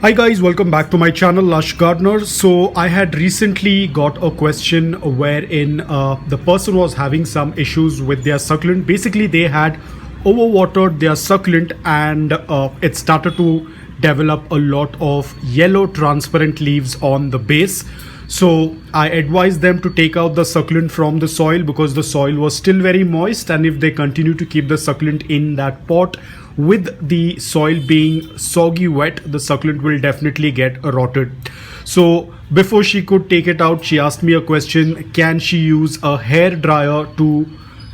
Hi guys, welcome back to my channel Lush Gardener. So I had recently got a question wherein the person was having some issues with their succulent. Basically they had overwatered their succulent and it started to develop a lot of yellow transparent leaves on the base. So I advised them to take out the succulent from the soil because the soil was still very moist, and if they continue to keep the succulent in that pot with the soil being soggy wet, the succulent will definitely get rotted. So before she could take it out, she asked me a question: can she use a hair dryer to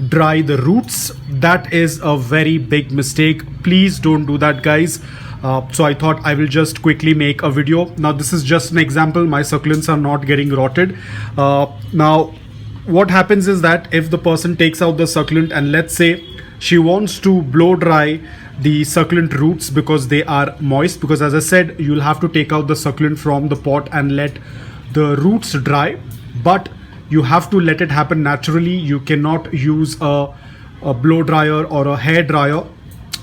dry the roots? That is a very big mistake. Please don't do that, guys. So I thought I will just quickly make a video. Now this is just an example. My succulents are not getting rotted. Now what happens is that if the person takes out the succulent and let's say she wants to blow dry the succulent roots because they are moist, because as I said, you'll have to take out the succulent from the pot and let the roots dry, but you have to let it happen naturally. You cannot use a blow dryer or a hair dryer,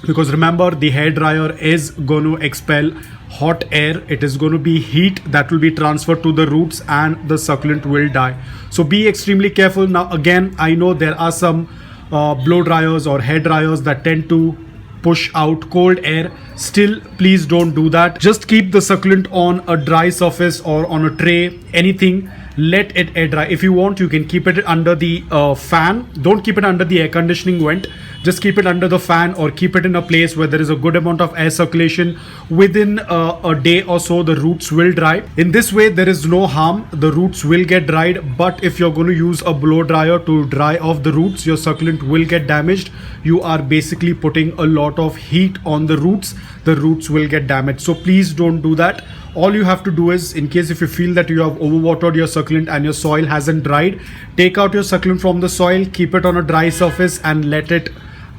because remember, the hair dryer is going to expel hot air. It is going to be heat that will be transferred to the roots and the succulent will die. So be extremely careful. Now again, I know there are some blow dryers or hair dryers that tend to push out cold air. Still, please don't do that. Just keep the succulent on a dry surface or on a tray, anything. Let it air dry. If you want, you can keep it under the fan. Don't keep it under the air conditioning vent. Just keep it under the fan or keep it in a place where there is a good amount of air circulation. Within a day or so, the roots will dry. In this way, there is no harm. The roots will get dried. But if you're going to use a blow dryer to dry off the roots, your succulent will get damaged. You are basically putting a lot of heat on the roots. The roots will get damaged. So please don't do that. All you have to do is, in case if you feel that you have overwatered your succulent and your soil hasn't dried, take out your succulent from the soil, keep it on a dry surface and let it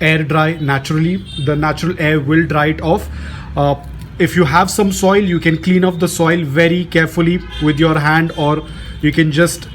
air dry naturally. The natural air will dry it off. If you have some soil, you can clean off the soil very carefully with your hand, or you can just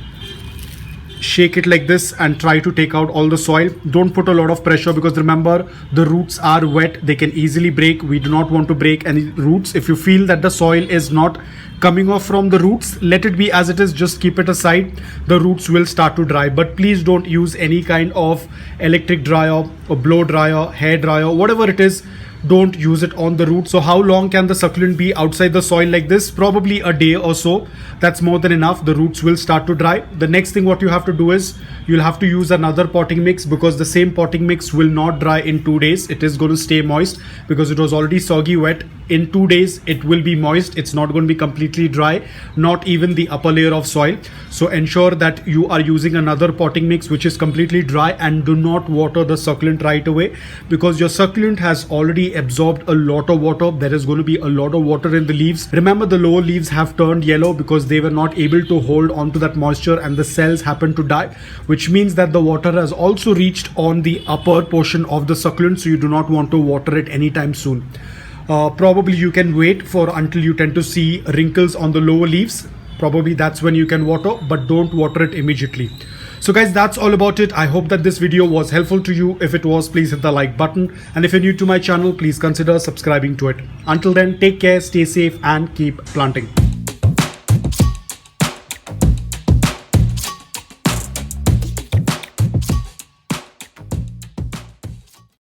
shake it like this and try to take out all the soil. Don't put a lot of pressure, because remember, the roots are wet. They can easily break. We do not want to break any roots. If you feel that the soil is not coming off from the roots, let it be as it is. Just keep it aside. The roots will start to dry. But please don't use any kind of electric dryer or blow dryer, hair dryer, whatever it is. Don't use it on the roots. So how long can the succulent be outside the soil like this? Probably a day or so. That's more than enough. The roots will start to dry. The next thing what you have to do is you'll have to use another potting mix, because the same potting mix will not dry in 2 days. It is going to stay moist because it was already soggy wet. In 2 days it will be moist. It's not going to be completely dry, not even the upper layer of soil. So ensure that you are using another potting mix which is completely dry, and do not water the succulent right away, because your succulent has already absorbed a lot of water. There is going to be a lot of water in the leaves. Remember, the lower leaves have turned yellow because they were not able to hold on to that moisture and the cells happen to die, which means that the water has also reached on the upper portion of the succulent. So you do not want to water it anytime soon. Probably you can wait for until you tend to see wrinkles on the lower leaves. Probably that's when you can water, but don't water it immediately. So guys, that's all about it. I hope that this video was helpful to you. If it was, please hit the like button. And if you're new to my channel, please consider subscribing to it. Until then, take care, stay safe and keep planting.